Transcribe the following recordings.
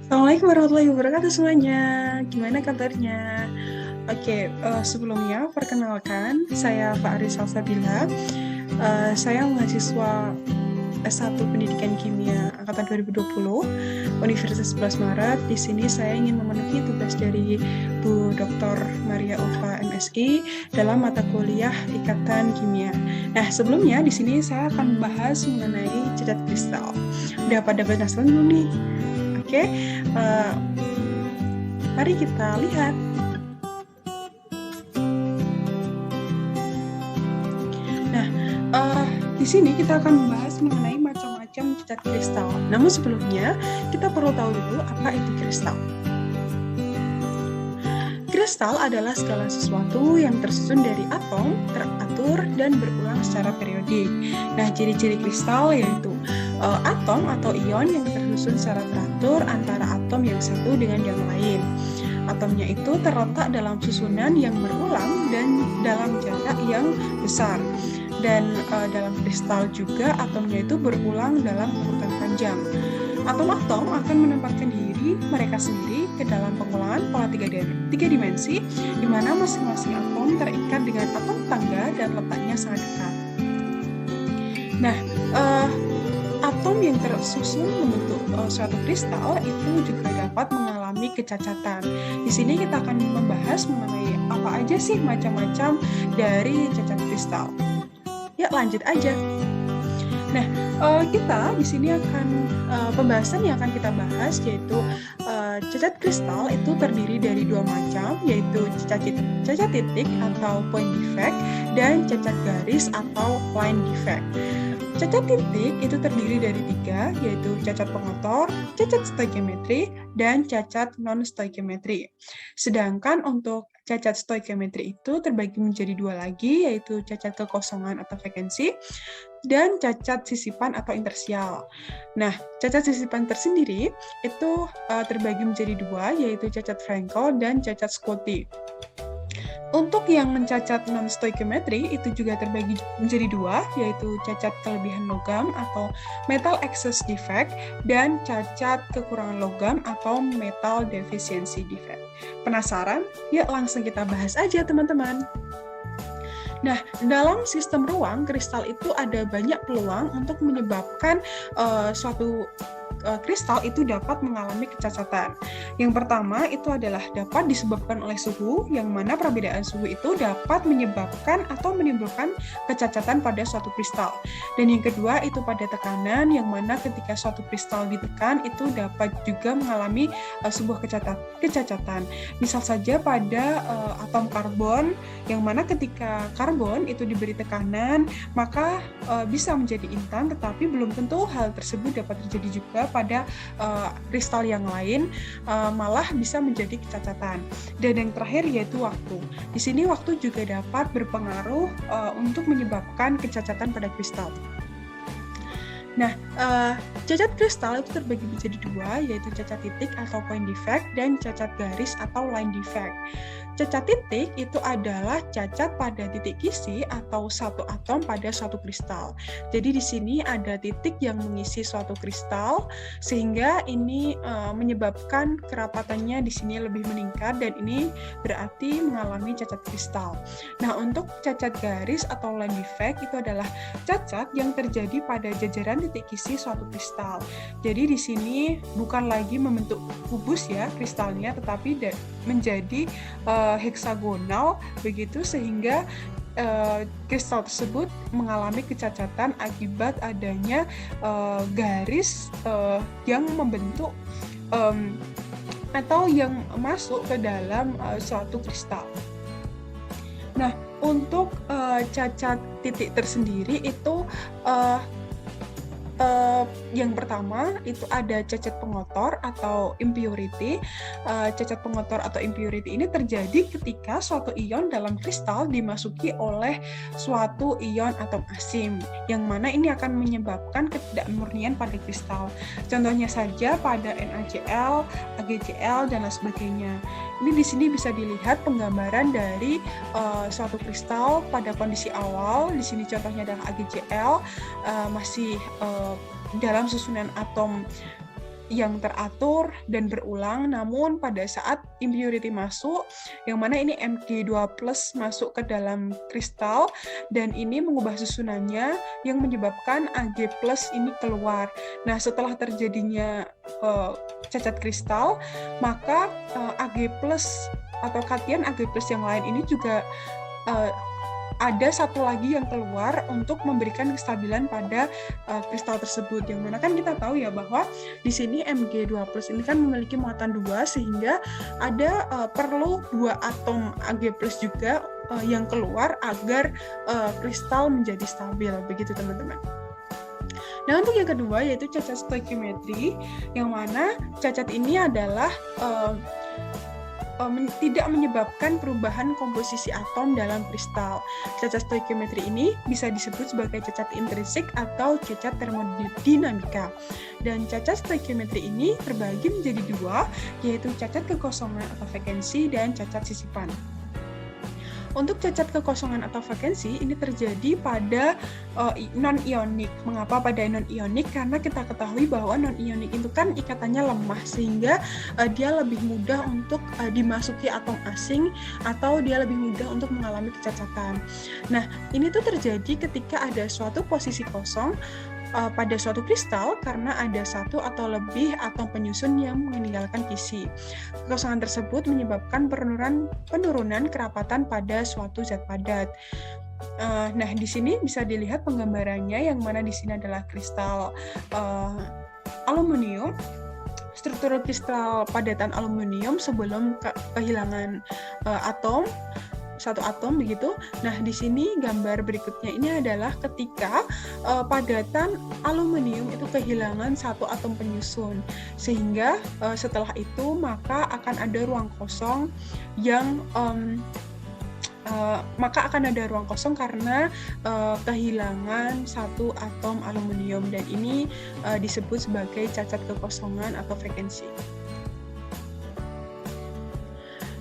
Assalamualaikum warahmatullahi wabarakatuh semuanya. Gimana kabarnya? Oke, sebelumnya perkenalkan saya Fa'ri Salsabila. Saya mahasiswa S1 Pendidikan Kimia angkatan 2020 Universitas 11 Maret. Di sini saya ingin memenuhi tugas dari Bu Dr. Maria Ulfa MSI dalam mata kuliah Ikatan Kimia. Nah, sebelumnya di sini saya akan membahas mengenai cacat kristal. Udah pada penasaran belum nih? Oke, mari kita lihat. Nah, di sini kita akan membahas mengenai macam-macam cacat kristal. Namun sebelumnya, kita perlu tahu dulu apa itu kristal. Kristal adalah segala sesuatu yang tersusun dari atom, teratur, dan berulang secara periodik. Nah, ciri-ciri kristal yaitu atom atau ion yang tersusun secara teratur antara atom yang satu dengan yang lain. Atomnya itu terletak dalam susunan yang berulang dan dalam jarak yang besar. Dan dalam kristal juga atomnya itu berulang dalam urutan panjang. Atom-atom akan menempatkan diri mereka sendiri ke dalam pengulangan pola tiga dimensi, di mana masing-masing atom terikat dengan atom tetangga dan letaknya sangat dekat. Nah, atom yang tersusun membentuk suatu kristal itu juga dapat mengalami kecacatan. Di sini kita akan membahas mengenai apa aja sih macam-macam dari cacat kristal. Ya, lanjut aja. Nah, kita di sini akan pembahasan yang akan kita bahas yaitu cacat kristal itu terdiri dari dua macam, yaitu cacat titik atau point defect dan cacat garis atau line defect. Cacat titik itu terdiri dari tiga, yaitu cacat pengotor, cacat stoichiometry, dan cacat non-stoichiometry. Sedangkan untuk cacat stoichiometry itu terbagi menjadi dua lagi, yaitu cacat kekosongan atau vakansi, dan cacat sisipan atau intersial. Nah, cacat sisipan tersendiri itu terbagi menjadi dua, yaitu cacat Frankel dan cacat Scotti. Untuk yang mencacat non-stoichiometry itu juga terbagi menjadi dua, yaitu cacat kelebihan logam atau metal excess defect dan cacat kekurangan logam atau metal deficiency defect. Penasaran? Yuk langsung kita bahas aja teman-teman. Nah, dalam sistem ruang, kristal itu ada banyak peluang untuk menyebabkan suatu kristal itu dapat mengalami kecacatan. Yang pertama itu adalah dapat disebabkan oleh suhu, yang mana perbedaan suhu itu dapat menyebabkan atau menimbulkan kecacatan pada suatu kristal. Dan yang kedua itu pada tekanan, yang mana ketika suatu kristal ditekan itu dapat juga mengalami sebuah kecacatan. Misal saja pada atom karbon, yang mana ketika karbon itu diberi tekanan, maka bisa menjadi intan, tetapi belum tentu hal tersebut dapat terjadi juga pada kristal yang lain, malah bisa menjadi kecacatan. Dan yang terakhir yaitu waktu. Di sini waktu juga dapat berpengaruh untuk menyebabkan kecacatan pada kristal. Nah, cacat kristal itu terbagi menjadi dua, yaitu cacat titik atau point defect dan cacat garis atau line defect. Cacat titik itu adalah cacat pada titik kisi atau satu atom pada suatu kristal. Jadi di sini ada titik yang mengisi suatu kristal, sehingga ini menyebabkan kerapatannya di sini lebih meningkat dan ini berarti mengalami cacat kristal. Nah, untuk cacat garis atau line defect itu adalah cacat yang terjadi pada jajaran titik kisi suatu kristal. Jadi di sini bukan lagi membentuk kubus ya kristalnya, tetapi menjadi heksagonal begitu, sehingga kristal tersebut mengalami kecacatan akibat adanya garis yang membentuk atau yang masuk ke dalam suatu kristal. Nah, untuk cacat titik tersendiri itu yang pertama itu ada cacat pengotor atau impurity. Cacat pengotor atau impurity ini terjadi ketika suatu ion dalam kristal dimasuki oleh suatu ion atom asim, yang mana ini akan menyebabkan ketidakmurnian pada kristal. Contohnya saja pada NaCl, AgCl, dan lain sebagainya. Ini di sini bisa dilihat penggambaran dari suatu kristal pada kondisi awal. Di sini contohnya adalah AgCl, masih dalam susunan atom yang teratur dan berulang, namun pada saat impurity masuk, yang mana ini Mg2+ masuk ke dalam kristal, dan ini mengubah susunannya yang menyebabkan Ag+ ini keluar. Nah, setelah terjadinya cacat kristal, maka Ag+ atau kation Ag+ yang lain ini juga ada satu lagi yang keluar untuk memberikan kestabilan pada kristal tersebut. Yang mana kan kita tahu ya bahwa di sini Mg2+ ini kan memiliki muatan 2, sehingga ada perlu 2 atom Ag+ juga yang keluar agar kristal menjadi stabil, begitu teman-teman. Nah, untuk yang kedua yaitu cacat stoichiometry, yang mana cacat ini adalah tidak menyebabkan perubahan komposisi atom dalam kristal. Cacat stoichiometry ini bisa disebut sebagai cacat intrinsik atau cacat termodinamika. Dan cacat stoichiometry ini terbagi menjadi 2, yaitu cacat kekosongan atau vakansi dan cacat sisipan. Untuk cacat kekosongan atau vakansi ini terjadi pada non-ionik. Mengapa pada non-ionik? Karena kita ketahui bahwa non-ionik itu kan ikatannya lemah, sehingga dia lebih mudah untuk dimasuki atom asing, atau dia lebih mudah untuk mengalami kecacatan. Nah, ini tuh terjadi ketika ada suatu posisi kosong pada suatu kristal karena ada satu atau lebih atom penyusun yang meninggalkan kisi. Kekosongan tersebut menyebabkan penurunan kerapatan pada suatu zat padat. Nah, di sini bisa dilihat penggambarannya, yang mana di sini adalah kristal aluminium. Struktur kristal padatan aluminium sebelum kehilangan satu atom begitu. Nah, di sini gambar berikutnya ini adalah ketika padatan aluminium itu kehilangan satu atom penyusun, sehingga setelah itu maka akan ada ruang kosong yang karena kehilangan satu atom aluminium, dan ini disebut sebagai cacat kekosongan atau vakansi.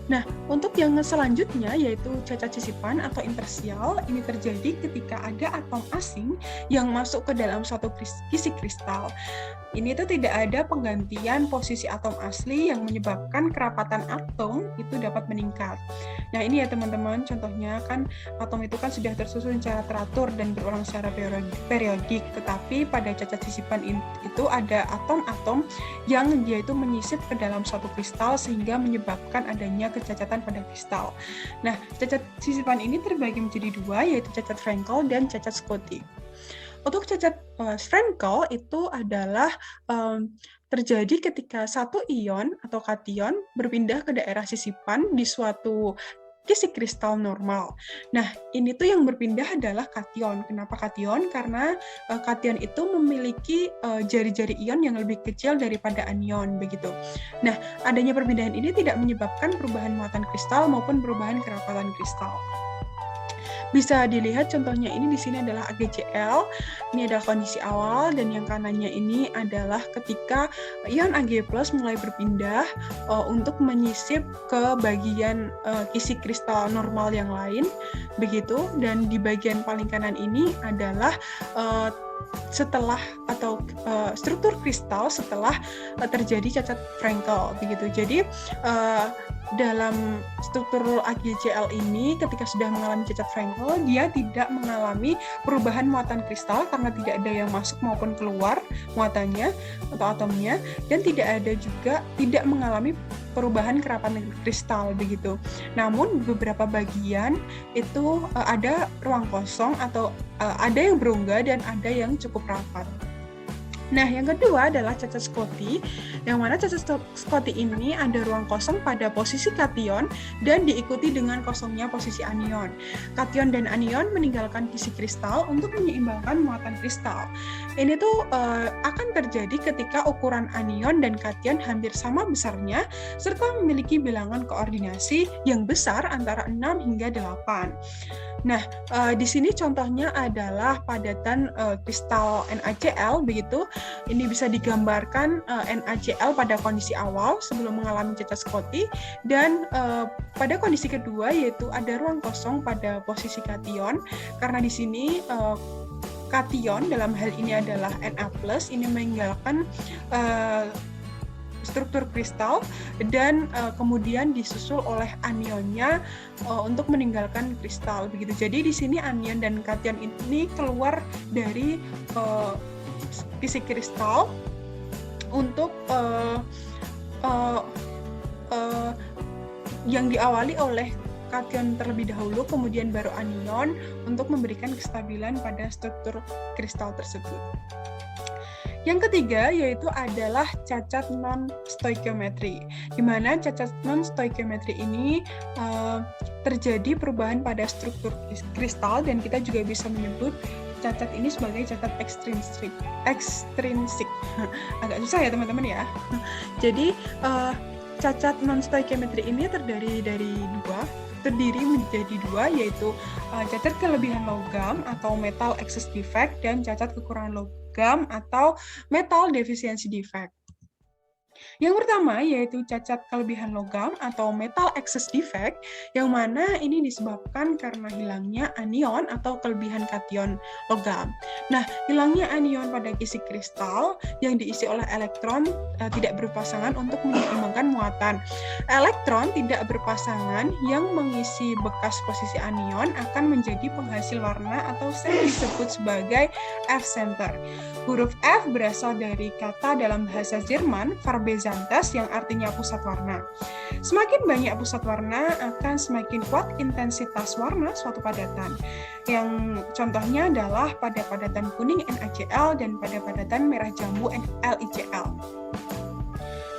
Nah, untuk yang selanjutnya yaitu cacat sisipan atau intersial, ini terjadi ketika ada atom asing yang masuk ke dalam suatu kisi kristal. Ini tuh tidak ada penggantian posisi atom asli yang menyebabkan kerapatan atom itu dapat meningkat. Nah, ini ya teman-teman, contohnya kan atom itu kan sudah tersusun secara teratur dan berulang secara periodik, tetapi pada cacat sisipan itu ada atom-atom yang dia itu menyisip ke dalam suatu kristal sehingga menyebabkan adanya kecacatan pada kristal. Nah, cacat sisipan ini terbagi menjadi 2, yaitu cacat Frankel dan cacat Schottky. Untuk cacat Frankel itu adalah terjadi ketika satu ion atau kation berpindah ke daerah sisipan di suatu kisi kristal normal. Nah, ini tuh yang berpindah adalah kation. Kenapa kation? Karena kation itu memiliki jari-jari ion yang lebih kecil daripada anion, begitu. Nah, adanya perpindahan ini tidak menyebabkan perubahan muatan kristal maupun perubahan kerapatan kristal. Bisa dilihat contohnya ini di sini adalah AgCl. Ini adalah kondisi awal, dan yang kanannya ini adalah ketika ion Ag+ mulai berpindah untuk menyisip ke bagian kisi kristal normal yang lain, begitu. Dan di bagian paling kanan ini adalah setelah atau struktur kristal setelah terjadi cacat Frankel, begitu. Jadi dalam struktur AgCl ini ketika sudah mengalami cacat Frankel, dia tidak mengalami perubahan muatan kristal karena tidak ada yang masuk maupun keluar muatannya atau atomnya, dan tidak mengalami perubahan kerapatan kristal, begitu. Namun beberapa bagian itu ada ruang kosong atau ada yang berongga dan ada yang cukup rapat. Nah, yang kedua adalah cacat Schottky, yang mana cacat Schottky ini ada ruang kosong pada posisi kation dan diikuti dengan kosongnya posisi anion. Kation dan anion meninggalkan kisi kristal untuk menyeimbangkan muatan kristal. Ini tuh akan terjadi ketika ukuran anion dan kation hampir sama besarnya, serta memiliki bilangan koordinasi yang besar antara 6 hingga 8. Nah, di sini contohnya adalah padatan kristal NaCl, begitu. Ini bisa digambarkan NaCl pada kondisi awal sebelum mengalami cacat Schottky, dan pada kondisi kedua yaitu ada ruang kosong pada posisi kation, karena di sini kation dalam hal ini adalah Na+, ini meninggalkan struktur kristal dan kemudian disusul oleh anionnya untuk meninggalkan kristal begitu. Jadi di sini anion dan kation ini keluar dari fisik kristal untuk yang diawali oleh kation terlebih dahulu, kemudian baru anion untuk memberikan kestabilan pada struktur kristal tersebut. Yang ketiga yaitu adalah cacat non-stoichiometry, di mana cacat non-stoichiometry ini terjadi perubahan pada struktur kristal dan kita juga bisa menyebut cacat ini sebagai cacat ekstrinsik. Agak susah ya teman-teman ya. Jadi cacat non-stoichiometry ini terdiri menjadi dua, yaitu cacat kelebihan logam atau metal excess defect dan cacat kekurangan logam atau metal deficiency defect. Yang pertama yaitu cacat kelebihan logam atau metal excess defect, yang mana ini disebabkan karena hilangnya anion atau kelebihan kation logam. Nah, hilangnya anion pada kisi kristal yang diisi oleh elektron tidak berpasangan untuk menyeimbangkan muatan. Elektron tidak berpasangan yang mengisi bekas posisi anion akan menjadi penghasil warna atau sering disebut sebagai F-center. Huruf F berasal dari kata dalam bahasa Jerman Farbesantes yang artinya pusat warna. Semakin banyak pusat warna akan semakin kuat intensitas warna suatu padatan. Yang contohnya adalah pada padatan kuning NaCl dan pada padatan merah jambu LiCl.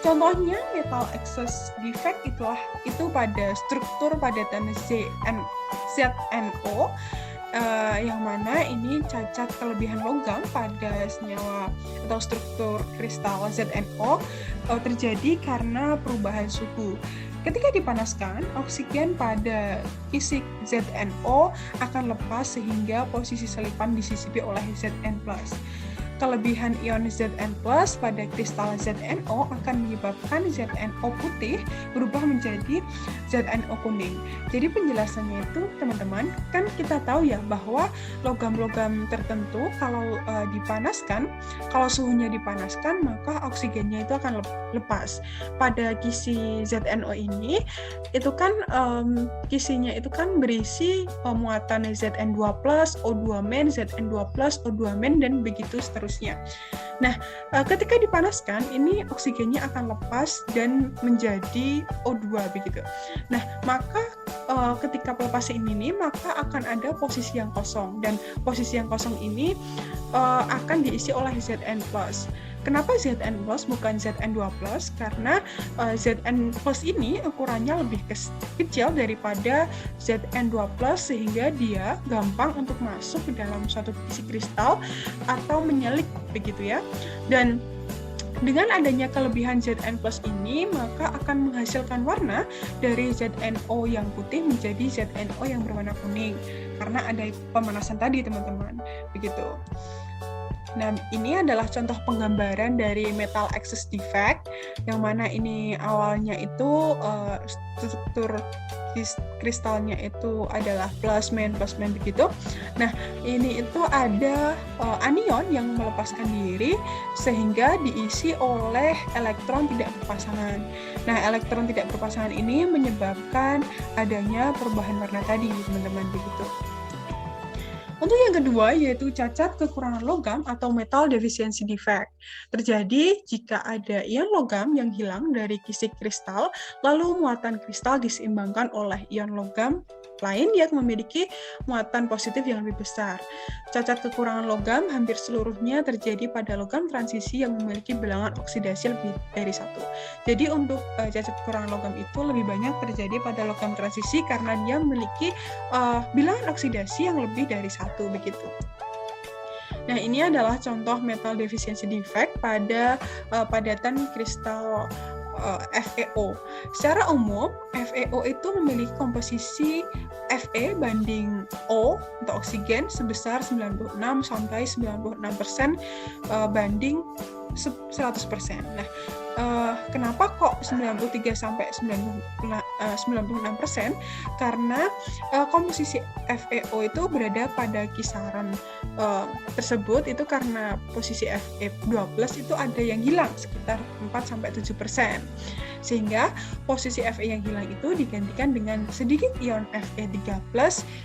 Contohnya metal excess defect itu pada struktur padatan ZNO, yang mana ini cacat kelebihan logam pada senyawa atau struktur kristal ZNO terjadi karena perubahan suhu. Ketika dipanaskan, oksigen pada fisik ZNO akan lepas sehingga posisi selipan disisipi oleh Zn+. Kelebihan ion Zn+ pada kristal ZNO akan menyebabkan ZNO putih berubah menjadi ZNO kuning. Jadi penjelasannya itu teman-teman, kan kita tahu ya bahwa logam-logam tertentu kalau dipanaskan, kalau suhunya dipanaskan maka oksigennya itu akan lepas. Pada kisi ZNO ini itu kan kisinya itu kan berisi muatan Zn2+, O2-, Zn2+, O2-, dan begitu seterusnya. Nah, ketika dipanaskan, ini oksigennya akan lepas dan menjadi O2 begitu. Nah, maka ketika pelepasan ini, maka akan ada posisi yang kosong dan posisi yang kosong ini akan diisi oleh Zn+. Kenapa Zn+ bukan Zn2+? Karena Zn+ ini ukurannya lebih kecil daripada Zn2+, sehingga dia gampang untuk masuk ke dalam suatu kisi kristal atau menyelip begitu ya. Dan dengan adanya kelebihan Zn+ ini, maka akan menghasilkan warna dari ZNO yang putih menjadi ZNO yang berwarna kuning karena ada pemanasan tadi teman-teman, begitu. Nah, ini adalah contoh penggambaran dari metal excess defect, yang mana ini awalnya itu struktur kristalnya itu adalah plasmen begitu. Nah, ini itu ada anion yang melepaskan diri sehingga diisi oleh elektron tidak berpasangan. Nah, elektron tidak berpasangan ini menyebabkan adanya perubahan warna tadi, teman-teman, begitu. Untuk yang kedua, yaitu cacat kekurangan logam atau metal deficiency defect. Terjadi jika ada ion logam yang hilang dari kisi kristal, lalu muatan kristal diseimbangkan oleh ion logam lain yang memiliki muatan positif yang lebih besar. Cacat kekurangan logam hampir seluruhnya terjadi pada logam transisi yang memiliki bilangan oksidasi lebih dari 1. Jadi untuk cacat kekurangan logam itu lebih banyak terjadi pada logam transisi karena dia memiliki bilangan oksidasi yang lebih dari 1 begitu. Nah, ini adalah contoh metal deficiency defect pada padatan kristal FeO. Secara umum, FeO itu memiliki komposisi Fe banding O untuk oksigen sebesar 96 sampai 96% banding 100%. Nah, kenapa kok 93 sampai 96%? Karena komposisi FeO itu berada pada kisaran tersebut itu karena posisi Fe12 itu ada yang hilang sekitar 4-7%. Sehingga posisi Fe yang hilang itu digantikan dengan sedikit ion Fe3+,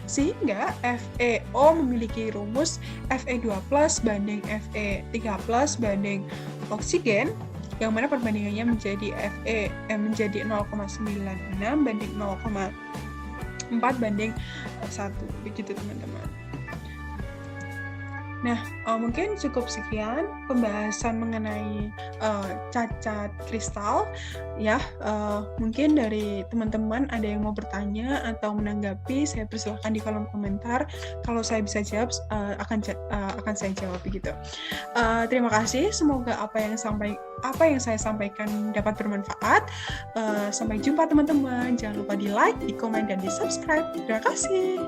sehingga FeO memiliki rumus Fe2+ banding Fe3+ banding oksigen, yang mana perbandingannya menjadi menjadi 0,96 banding 0,4 banding 1, begitu teman-teman. Nah, mungkin cukup sekian pembahasan mengenai cacat kristal ya. Mungkin dari teman-teman ada yang mau bertanya atau menanggapi, saya persilahkan di kolom komentar. Kalau saya bisa jawab, akan saya jawab begitu. Terima kasih. Semoga apa yang saya sampaikan dapat bermanfaat. Sampai jumpa teman-teman. Jangan lupa di like, di komen, dan di subscribe. Terima kasih.